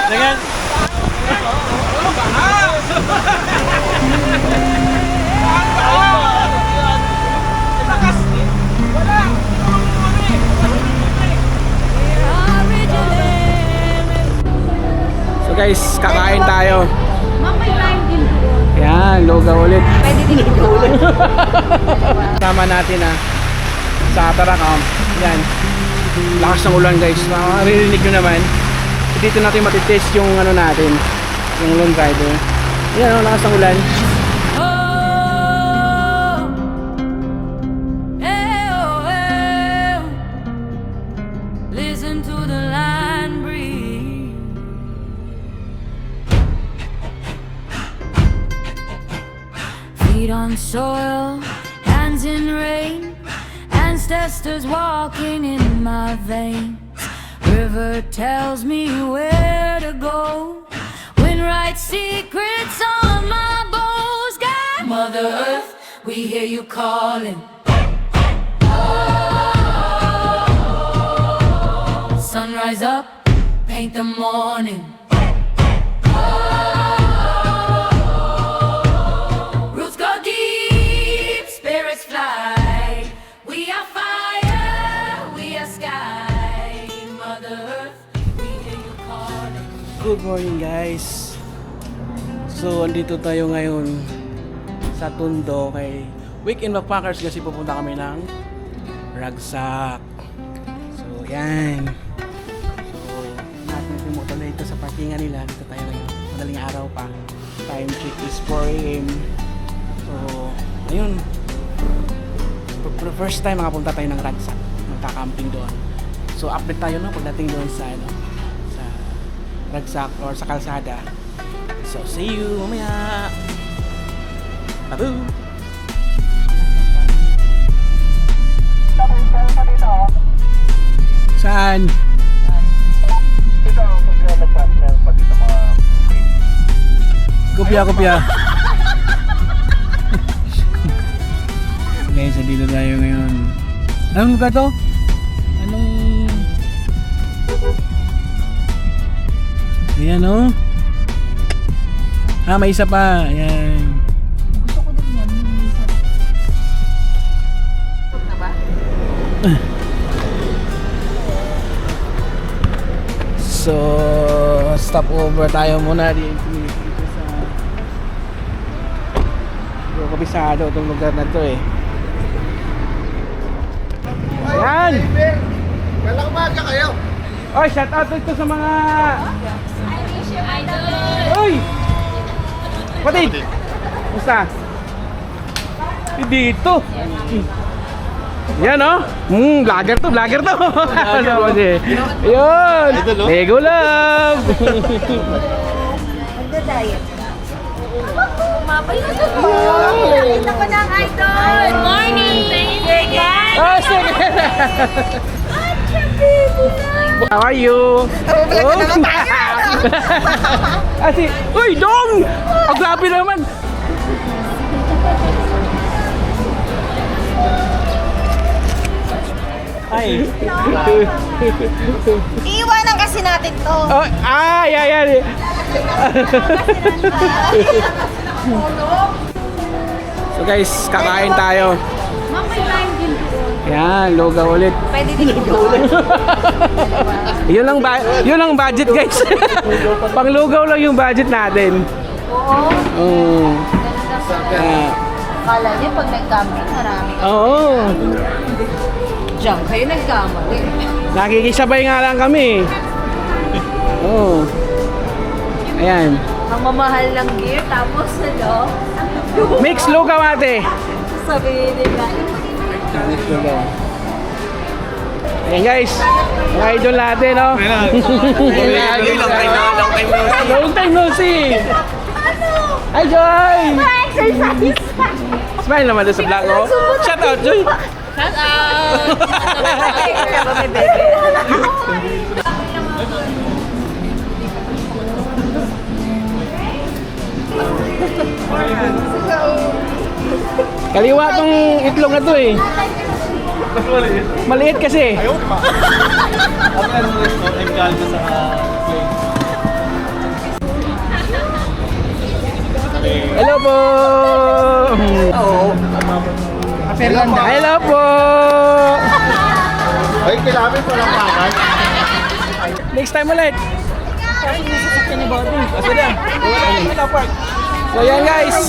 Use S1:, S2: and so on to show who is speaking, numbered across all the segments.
S1: Dengan So guys, kakain tayo. Yan, lugaw ulit.
S2: Pwede din ulit.
S1: Sama natin sa Tarakam. Yan. Lakas ng ulan guys. Maririnig nyo naman. Dito natin matitest yung ano natin. Yung lone rider. Yan, lakas ng ulan.
S3: Listen to the line breathe. Feet on soil, hands in rain, ancestors walking in my veins. River tells me where to go, when writes secrets on my bones. God, Mother Earth, we hear you calling. Sunrise up, paint the morning. Roots go deep, spirits fly. We are fire, we are sky. Mother Earth, we hear you calling.
S1: Good morning guys. So andito tayo ngayon sa Tondo kay Weekend Backpackers kasi pupunta kami ng Ragsak. So yan. Natin yung motor na ito sa parkingan nila. Dito tayo ngayon. Madaling araw pa. Time check is 4 AM. So ayun. For the first time makapunta tayo ng Ragsak. Magka-camping doon. So update tayo pagdating doon sa sa Ragsak or sa kalsada. So see you mamaya. Bye-bye. Saan?
S4: Ito, pag-lalagpas na pag ito mga
S1: Kopya. Guys, dito tayo ngayon. Anong lugar to? Anong... Ayan o. May isa pa. Ayan.
S2: Gusto ko din yan. Minsan. Stop na ba?
S1: So, stop over tayo muna dito sa kabisado itong lugar na to eh. Ayan!
S4: Walang umaga kayo.
S1: Oy, shout out ito sa mga Uy! Patid! Musta? Dito! Yan oh! Vlogger to! Yun! Lego love!
S2: Magda-diet. Mapalito ko. Nakita ko ng idol. Good morning!
S1: Oh, sige! How are you? Uy, Dong! Ang grabe naman! Ay.
S2: Iiwanan kasi natin to.
S1: Oh, yan. So guys, kakain tayo.
S2: Mamay line din doon.
S1: Yan, lugaw ulit.
S2: Pwede din ulit.
S1: Yun lang budget guys. Panglugaw lang yung budget natin.
S2: Oo.
S1: Yeah.
S2: Akala niya pag nag-camping marami.
S1: Oo.
S2: Diyan kayo nagkamali.
S1: Nakikisabay nga lang kami. Oo. Ayan.
S2: Ang mamahal ng gear tapos
S1: Mix lugaw ate.
S2: sabihin nila.
S1: Mix lugaw. Ayan guys. Mga idol natin, no? Long time no see. Hi Joy!
S2: Exercise!
S1: Smile naman doon sa vlog ko. Shout out Joy!
S2: Shout out!
S1: Kaliwa tong itlog na to eh. Maliit kasi. po! Hello po!
S4: Ay, kailangan ko lang pakay.
S1: Next time ulit! So yan guys!
S2: At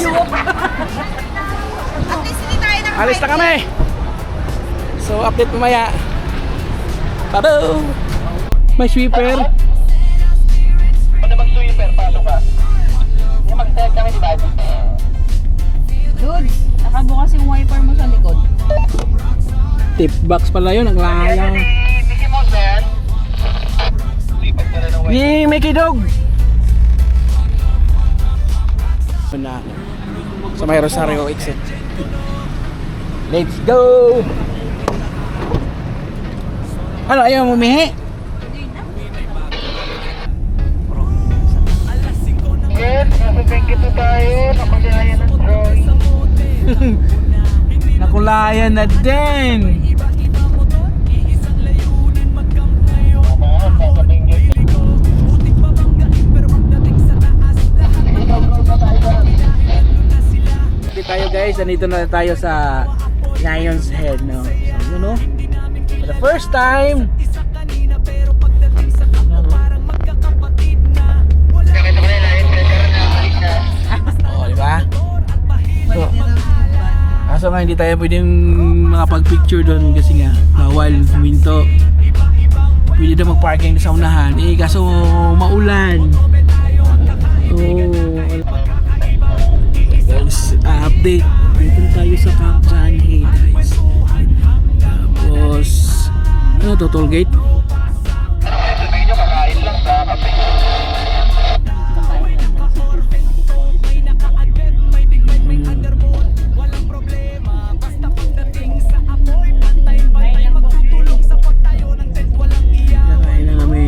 S2: least hindi tayo naka-
S1: Alis na kami! So update mamaya. Babo! May sweeper.
S4: Ano mag-sweeper? Pasok ka. Yung mag-tag kami, di ba?
S2: Dude, nakabukas yung wiper mo sa likod.
S1: Tip box pala yun, ang layang.
S4: Mickey Mouse na yan. Lipat ka na ng white.
S1: Ni Mickey Dog! Na sa may Rosario exit. Let's go! Ano, ayaw mo umihi?
S4: Yes, nasa 22 tayo. Nakagaya ng drawing.
S1: Nakulayan na din!
S4: Nasa 22.
S1: Dito tayo guys, nandito na tayo sa Lion's Head, no? So, you know, for the first time. Oh, di ba? So, kaso nga hindi tayo pwedeng makapag-picture doon kasi nga bawal huminto. Pwede daw mag-parking sa unahan. Eh, kaso maulan. Oh, guys, update. Dito na tayo sa Kangkani guys. Tapos, ano to, toll gate?
S4: Sabihin nyo, kakain lang sa kape.
S1: Ay lang kami.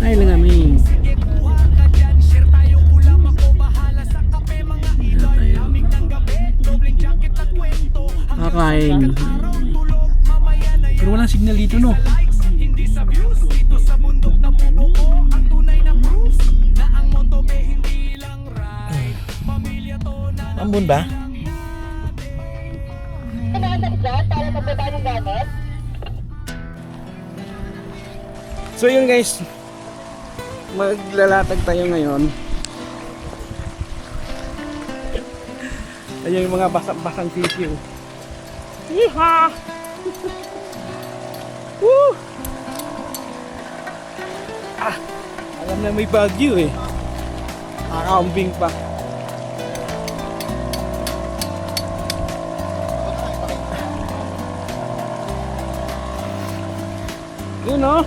S1: Ay lang kami. Kakain. Pero walang signal dito, no? Ambon ba? So yun guys, maglalatag tayo ngayon. Ayun yung mga basang tissue. Yeehaw! Woo! Ah, alam na may bagyo eh. Nakakaumbing pa. Yun oh.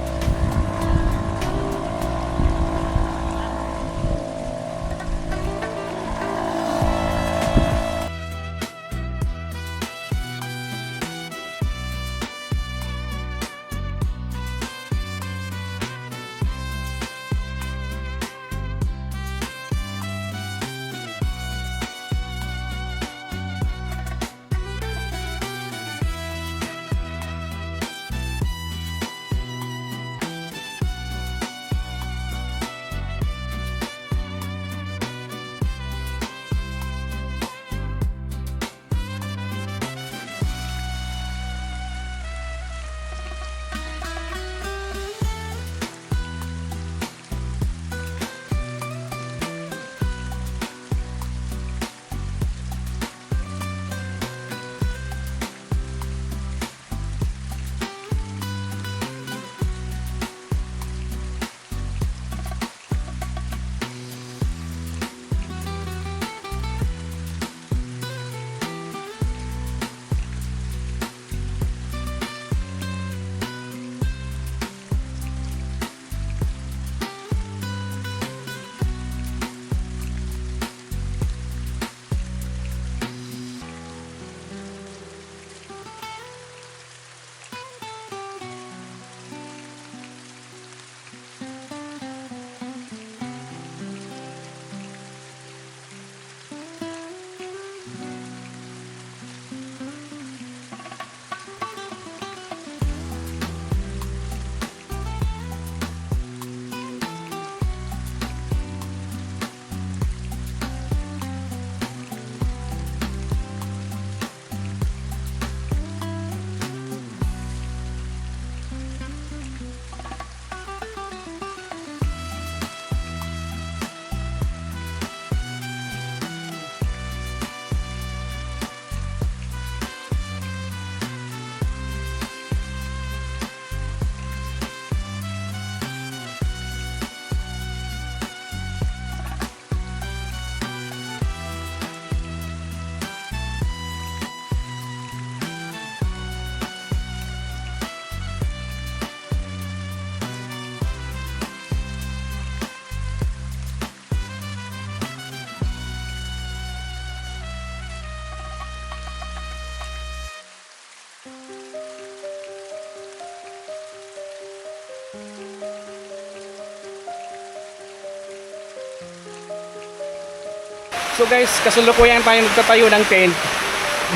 S1: So guys, kasalukuyan tayo nagtatayo ng tent.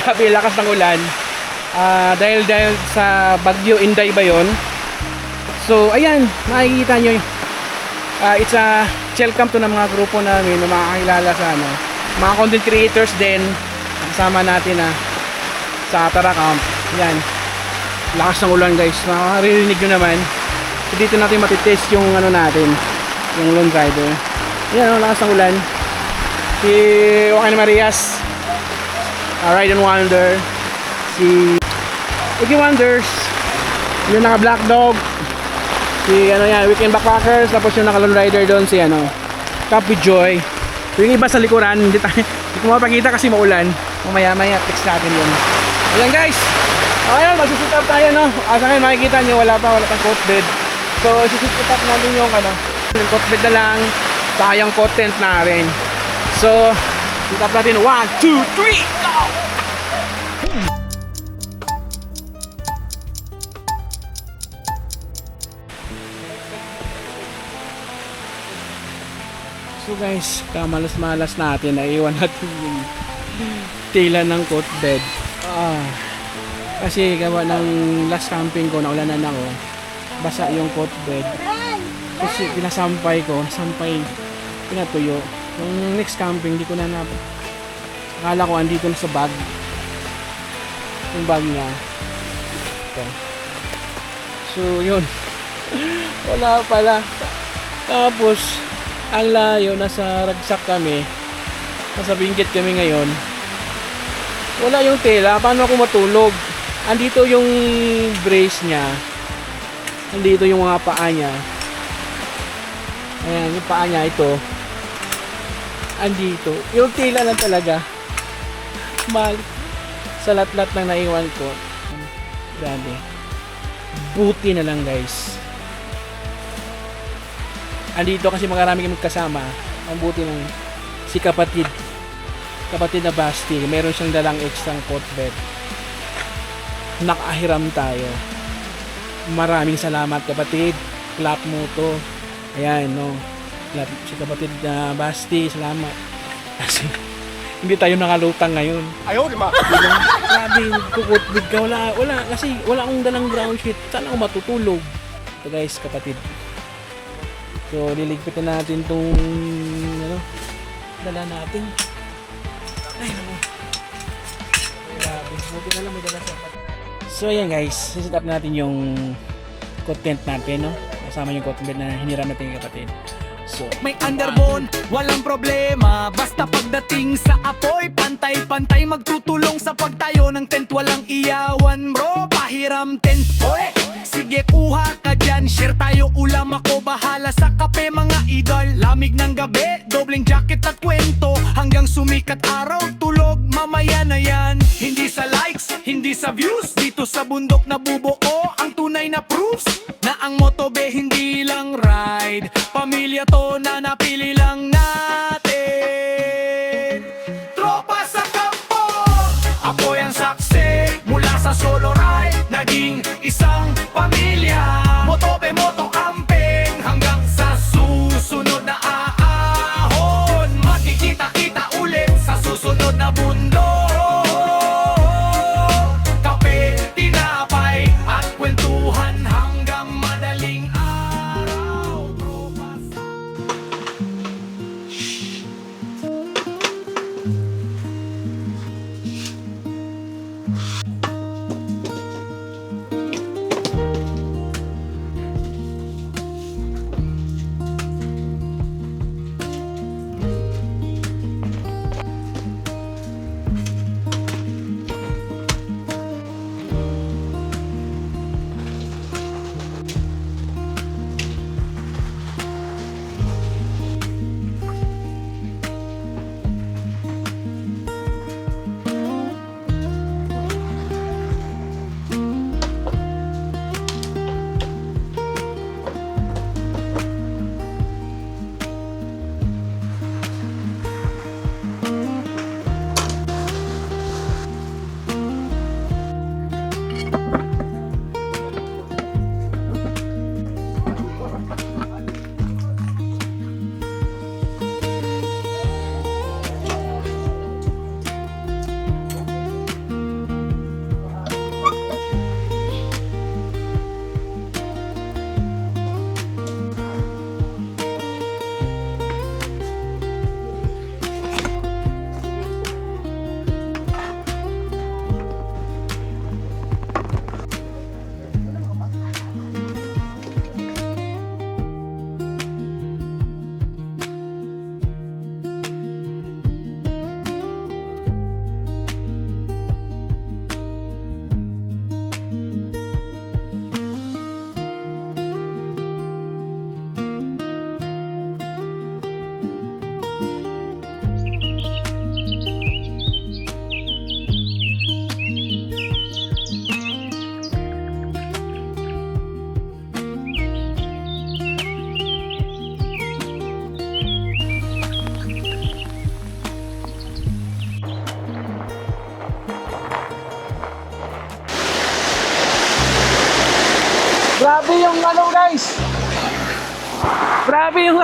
S1: Grabe, lakas ng ulan. Dahil sa Bagyo Inday ba yun? So ayan, makikita nyo. It's a chill camp to ng mga grupo namin na makakilala sa mga content creators din. Kasama natin sa Tara Camp. Ayan, lakas ng ulan guys. Makakarinig nyo naman. So, dito natin matitest yung natin, yung lone rider. Ayan, lakas ng ulan. Si Joaquin Marias, Ride and Wonder, si Iggy Wonders, yung naka Black Dog, si Weekend Backpackers, tapos yung naka lone rider doon si Copy Joy. So, yung iba sa likuran, hindi ko mapakita kasi maulan. Mamaya text natin yun. Ayan guys, ayun, magsisit up tayo sa akin makikita nyo, wala pang coat bed. So sisit up natin yung yung coat bed na lang, sayang content na rin. So, sit up natin. 1, 2, 3, go! So guys, kamalas-malas natin. Naiwan natin yung tila ng coat bed. Kasi gawa ng last camping ko, naulanan ako. Basa yung coat bed. Kasi pinasampay ko, pinatuyo. Yung next camping, di ko na akala ko andito na sa bag. Yung bag niya. Ito. So, yun. Wala pala. Tapos, ang layo, nasa Ragsak kami. Nasa Benguet kami ngayon. Wala yung tela. Paano ako matulog? Andito yung brace niya. Andito yung mga paa niya. Ayan, yung paa niya ito. Andito. Yung tila lang talaga. Sa lat-lat ng naiwan ko. Grabe. Buti na lang guys. Andito kasi marami kami kasama. Ang buti ng si kapatid na Basti. Meron siyang dalang extra coat bed. Nakahiram tayo. Maraming salamat kapatid. Clap mo to. Ayan, si kapatid na Basti, salamat. Kasi hindi tayo nakalutang ngayon. Ayaw, di ba? Grabe, kukutbid ka. Wala, kasi wala akong dalang ground sheet. Saan ako matutulog? Ito guys, kapatid. So, liligpitin natin itong dala natin. Ay, grabe. Buti na lang may dala sa kapatid. So, ayan guys, sisit up natin yung content natin, kasama yung content na hiniram natin yung kapatid. So,
S5: may underbone, walang problema. Basta pagdating sa apoy, pantay-pantay magtutulong sa pagtayo ng tent. Walang iyawan bro, pahiram tent. Oy, sige kuha ka dyan, share tayo ulam, ako bahala sa kape mga idol. Lamig ng gabi, dobleng jacket at kwento, hanggang sumikat araw, tulog mamaya na yan. Hindi sa likes, hindi sa views, dito sa bundok na bubuo ang tunay na proofs na ang motobe hindi lang ride, pamilya to na napili lang natin. Tropa sa kampo, apoy ang saksi, mula sa solo ride, naging isang pamilya. Motobe, moto camping, hanggang sa susunod na ahon. Magkikita-kita ulit sa susunod na bundok. Kape, tinapay, at kwentuhan hanggang madaling araw. Tropa sa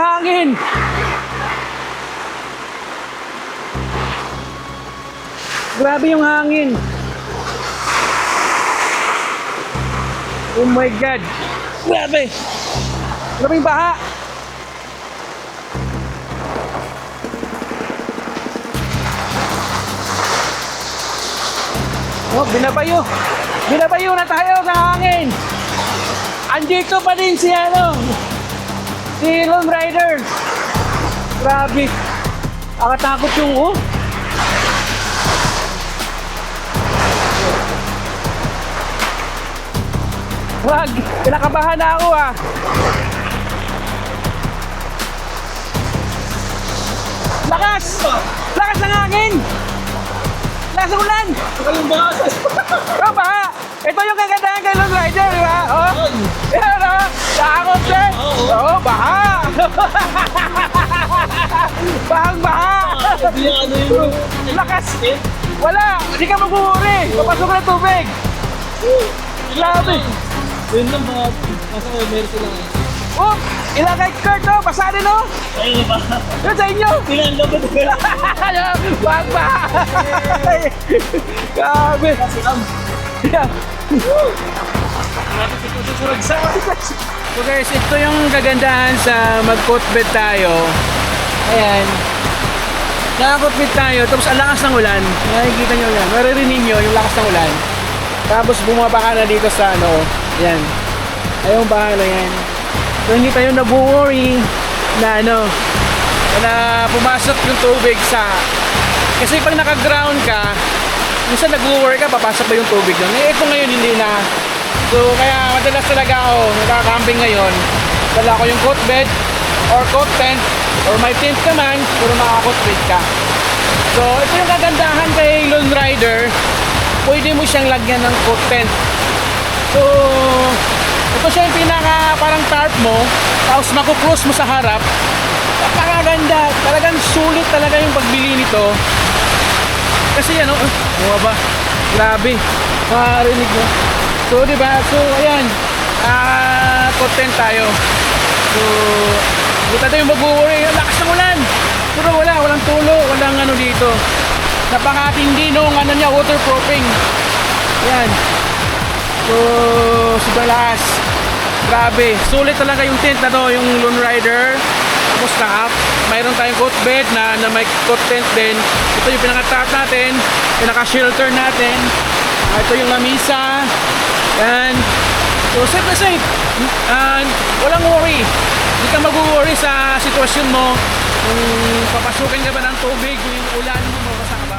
S1: hangin. Grabe yung hangin. Oh my God. Grabe. Grabe yung baha. Oh, binabayo. Binabayo na tayo sa hangin. Andito pa din si si Lone Rider. Grabe. Nakatakot yung Wag, kinakabahan na ako Lakas! Lakas ng hangin! Lakas ng ulan! Oh, baha! Ito yung kagandahan kay Lone Rider, di ba? Oh! Yan, oh! Takot din! Oh, baha! Bahang baha! Lakas! Wala! Hindi ka maghuhuri! Papasok na tubig! Grabe!
S6: Yun lang mga nasa emergency lang.
S1: Oh! Ilagay skirt, oh! Basa din, oh!
S6: Ayun ba?
S1: Yun sa inyo!
S6: Tinanda ba ito?
S1: Bahang baha! Grabe! Yeah. So guys, ito yung kagandahan sa mag-coat bed tayo. Ayan. Naka-coat bed tayo, tapos ang lakas ng ulan. Nakikita nyo yan. Maririnig nyo yung lakas ng ulan. Tapos bumaba ka na dito sa ayan. Ayun bahala yan. So hindi tayo nabu-worry na na pumasok yung tubig sa... Kasi pag naka-ground ka, minsan nag-worry ka, papasok ba yung tubig doon? Eh, ito ngayon hindi na. So, kaya madalas talaga ako, nagkakamping ngayon. Dala ko yung coat bed or coat tent or may tent naman, puro maka-coat bed ka. So, ito yung kagandahan kay Lone Rider. Pwede mo siyang lagyan ng coat tent. So, ito siya yung pinaka parang tarp mo, tapos makukrus mo sa harap. Napakaganda. Talagang sulit talaga yung pagbili nito. Kasi bumaba. Grabe. Makarinig mo. So, diba? So, ayan. Content tayo. So, hindi tayo mag-worry. Lakas ng ulan. Pero walang tulo. Walang dito. Napakatindi nung niya, waterproofing. Ayan. So, sobrang lakas. Grabe. Sulit talaga yung tent na to, yung Lone Rider. Tapos mayroon tayong coat bed na may coat tent din. Ito yung pinaka-top natin, pinaka-shelter natin. Ito yung lamisa. Yan. So safe na safe. And walang worry. Hindi ka mag-worry sa sitwasyon mo. Kung papasukin ka ba ng tubig, yung ulan mo, mabasa ka ba?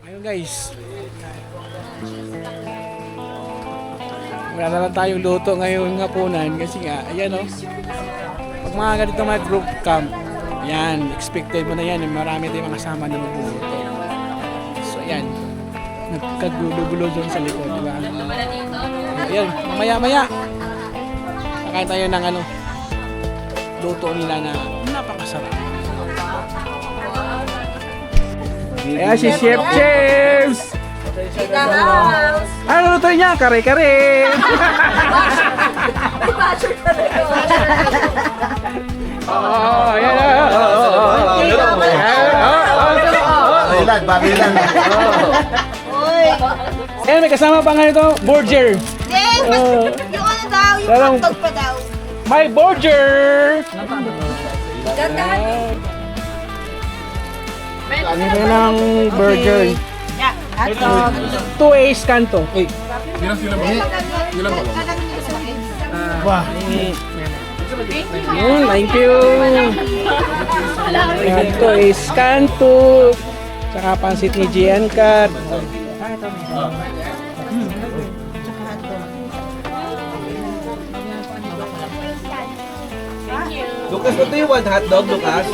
S1: Ayun guys, wala na lang tayong luto ngayong hapunan kasi nga, ayan pag mga ganito mga group camp, yan, expected mo na yan, marami tayong mga kasama na magluluto. So ayan, nagkagulo-gulo dyan sa likod, di ba? Ayan, mamaya-maya kakain tayo ng luto nila na napakasarap. Ayan si Chef James! Ano luto niya? Kare-kare! Oh, ayan.
S7: Bagilan.
S1: Ayan, may kasama pa nga ito, Burger.
S2: Yung daw, yung hotdog pa daw.
S1: My Burger!
S2: Ganda.
S1: Ano ba ng burger?
S2: Hotdog.
S1: 2 Ace Kanto.
S7: Wah.
S1: Thank you. Ayan, 2 Ace Kanto. Saka pansit ni Gian Cat.
S2: Thank you.
S8: Lucas, what do you want? Hotdog, Lucas?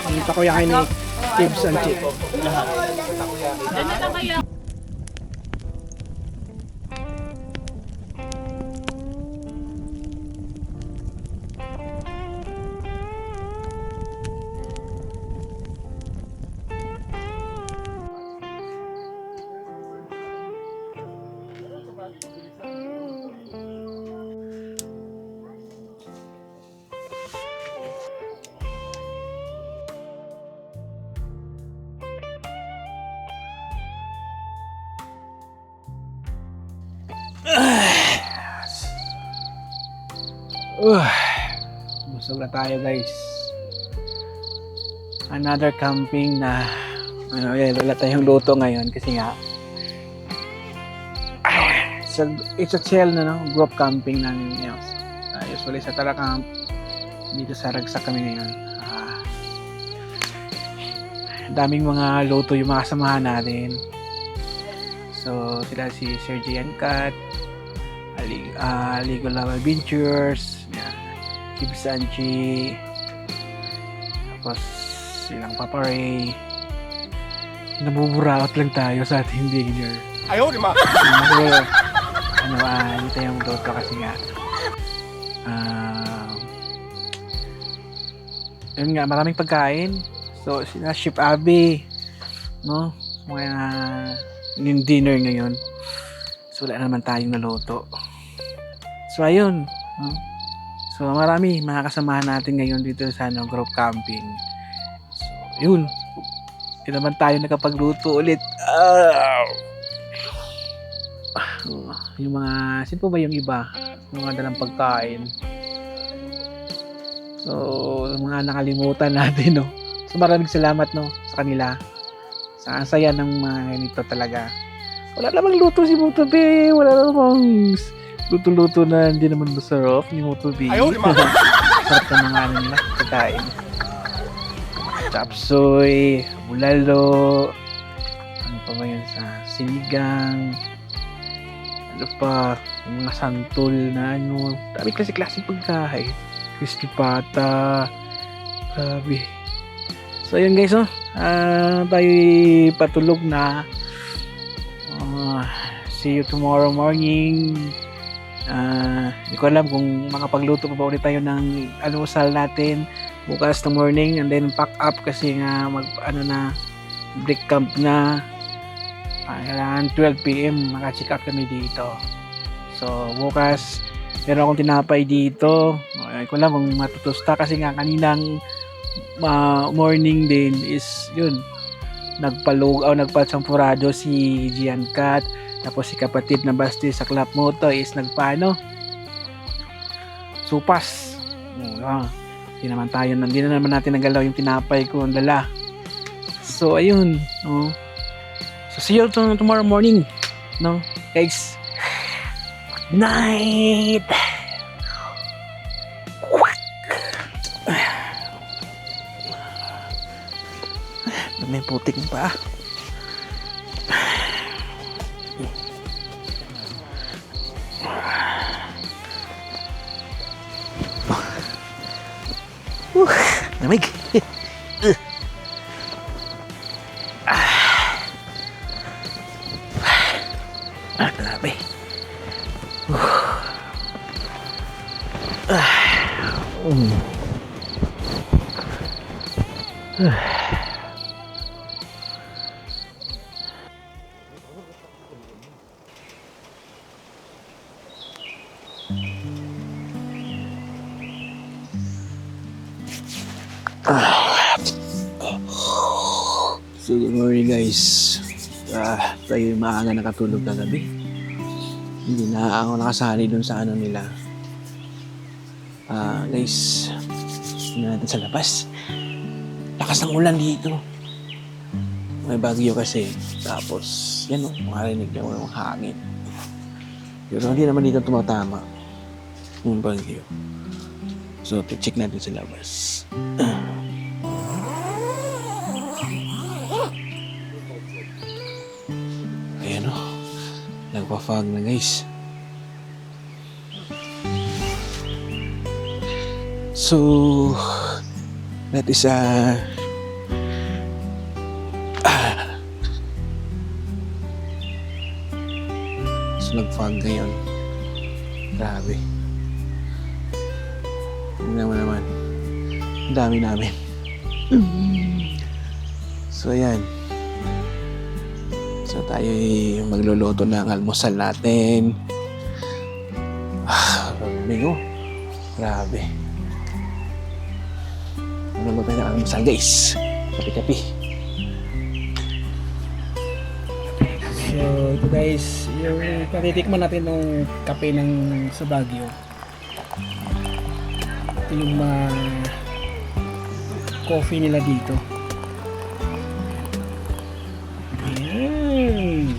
S1: Ang takoyaki ni Tips and Chip. Busog na tayo guys. Another camping na wala tayong luto ngayon kasi nga it's a chill na group camping namin ngayon. Usually sa Tara Camp dito sa Ragsak kami ngayon. Daming mga luto yung mga kasamahan natin. So sila si Sergi and Kat, Ligo Love Adventures, Kib Sanchi, tapos silang Papa Ray. Nabuburaot lang tayo sa ating dinner.
S8: Ayaw, di ma!
S1: Dito yung luto kasi nga yun nga, maraming pagkain. So, sila Chef Abby, no? Yung dinner ngayon. So, wala naman tayong naluto. So, ayun. No? So, marami mga kasamahan natin ngayon dito sa group camping. So, yun. Hindi naman tayo nakapagluto ulit. Yung mga, sino po ba yung iba? Yung mga dalang pagkain. So, mga nakalimutan natin, no? So, maraming salamat, no, sa kanila. Sa saya ng mga ganito talaga. Wala namang luto si Motobi. Wala namang luto-luto na hindi naman masarap ni Motobi.
S8: Ayaw, di ma!
S1: Sarap ng mga nila, pagkain. Chapsoy, bulalo, ano pa ba yun sa sinigang, ano pa, yung mga santol na ano, dami klase-klase pagkain. Crispy pata, grabe. So yun guys, tayo patulog na. See you tomorrow morning. Hindi ko alam kung makapagluto pa ba ulit tayo ng almusal natin bukas na morning, and then pack up kasi nga break camp na. Kailangan 12 PM maka-check out kami dito. So bukas meron akong tinapay dito. Hindi ko alam kung matutusta kasi nga kaninang morning din is yun, nagpasampurado si Gian Cat, tapos si kapatid na Basti sa Club Moto is supas. Hindi na naman natin nagalaw yung tinapay ko ang dala. So ayun, no? So see you tomorrow morning, no guys. Good night. May putik pa. Lamig. Grabe. So good morning guys. Tayo maaga nakatulog kagabi. Hindi na ako nakasali dun sa ano nila. Guys, tingnan natin sa labas. Lakas ng ulan dito. May bagyo kasi. Tapos, yan o, makarinig lang ng hangin. Pero hindi naman dito tumatama yung bagyo. So, check natin sa labas. Ayan o. Nagpa-fog na guys. So, that is so nag-fog ngayon. Grabe. Tingnan mo naman. Ang dami namin. So, ayan. So, tayo magluluto ng almusal natin. Bingo. Grabe. Magluluto tayo ng almusal, guys. Kapi-kapi. So, ito guys, yung patitikman natin ng kape ng sa Baguio. Ito yung mga coffee nila dito. Ayan.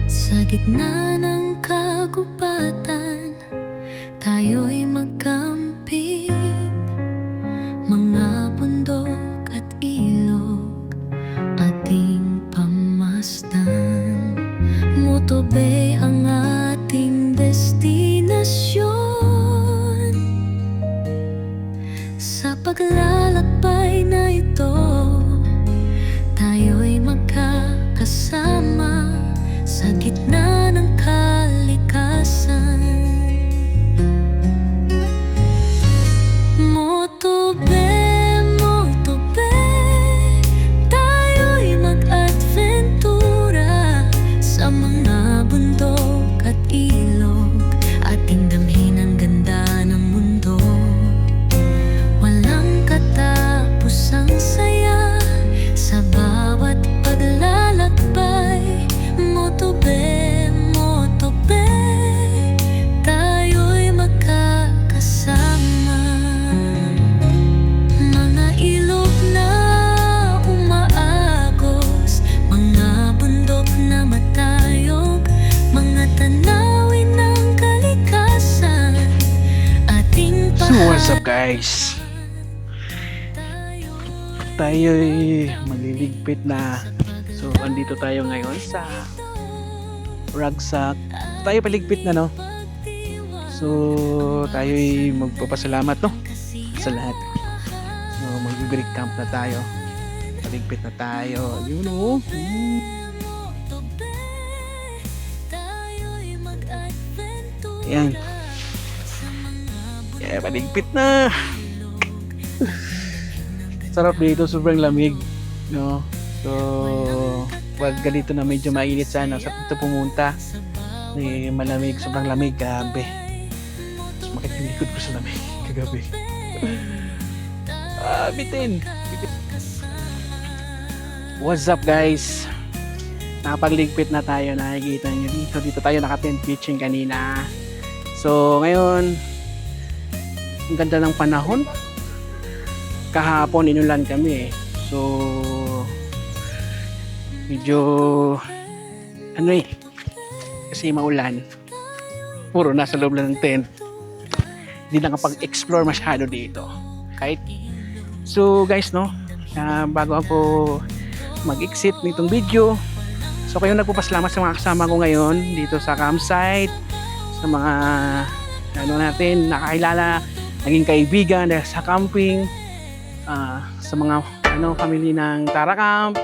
S3: Sa gitna ng kagubatan, tayo'y magkamping. Mga bundok at ilog, ating pamasdan. Moto Bay ang ating destinasyon. Sa paglalakbay na ito, tayo'y magkakasama sa gitna ng kalikasan. Moto Bay, tayo'y mag-adventura sa mga bundok at ilog, ating damhin ang ganda ng mundo. Walang katapusang saya sa bawat paglalakbay. Moto Bay, tayo'y magkakasama. Mga ilog na umaagos, mga bundok na matayog, mga tanawin ng kalikasan, ating
S1: So, what's up guys? Tayo'y maliligpit na. So, andito tayo ngayon sa Ragsak. Tayo paligpit na, no? So, tayo'y magpapasalamat, no? Sa lahat. So, mag-break camp na tayo. Paligpit na tayo. Yun, no? Ayan. Yeah, paligpit na. Sarap dito, sobrang lamig, no? So, pag ganito na medyo mainit sana, sa dito pumunta, malamig, sobrang lamig, gabi. Tapos makikilikod ko sa lamig, kagabi. Bitin. What's up guys? Nakapagligpit na tayo, nakikita nyo dito. Dito tayo naka-tent pitching kanina. So, ngayon, ang ganda ng panahon. Kahapon inulan kami So, medyo ano eh, kasi maulan. Puro nasa loob lang ng tent. Hindi nakapag-explore masyado dito. Kahit so guys, no, bago ako mag-exit nitong video, so kayo nagpapasalamat sa mga kasama ko ngayon dito sa campsite, sa mga ano natin, nakakilala, naging kaibigan dahil sa camping, sa mga ano, family ng Tara Camp.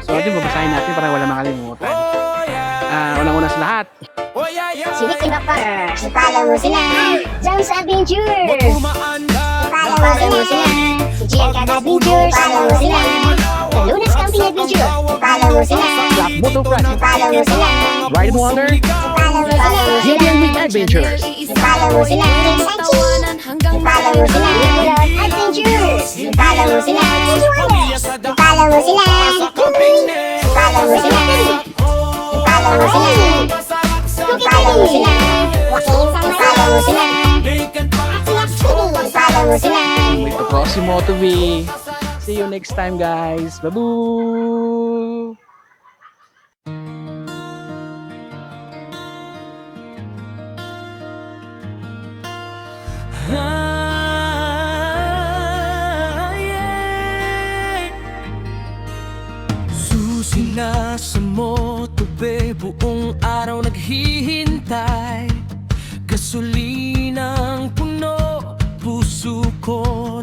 S1: So ito babasahin natin para wala makalimutan. Unang-una sa lahat,
S2: Si Ricky Bakar, ipalaw mo sila. Jones Adventure, ipalaw mo sila. Si Giancat Adventures, ipalaw mo sila. The Lunas Camping Adventure, ipalaw mo sila.
S1: Black Moto Crush,
S2: Ipalaw mo sila.
S1: Ride Wonder,
S2: Ipalaw mo sila.
S1: Gideon Week Adventures,
S2: Ipalaw mo sila. Ipalaw mo sila. Adventures, ipalaw mo sila. Ipalaw mo sila. Ipalaw mo sila. Ipalaw mo sila. Ipalaw mo sila. Ipalaw mo sila. Ipalaw mo sila.
S1: ito po si Moto V. See you next time guys. Babu!
S5: Susi na sa motobe, buong araw naghihintay. Gasolinang puno, puso ko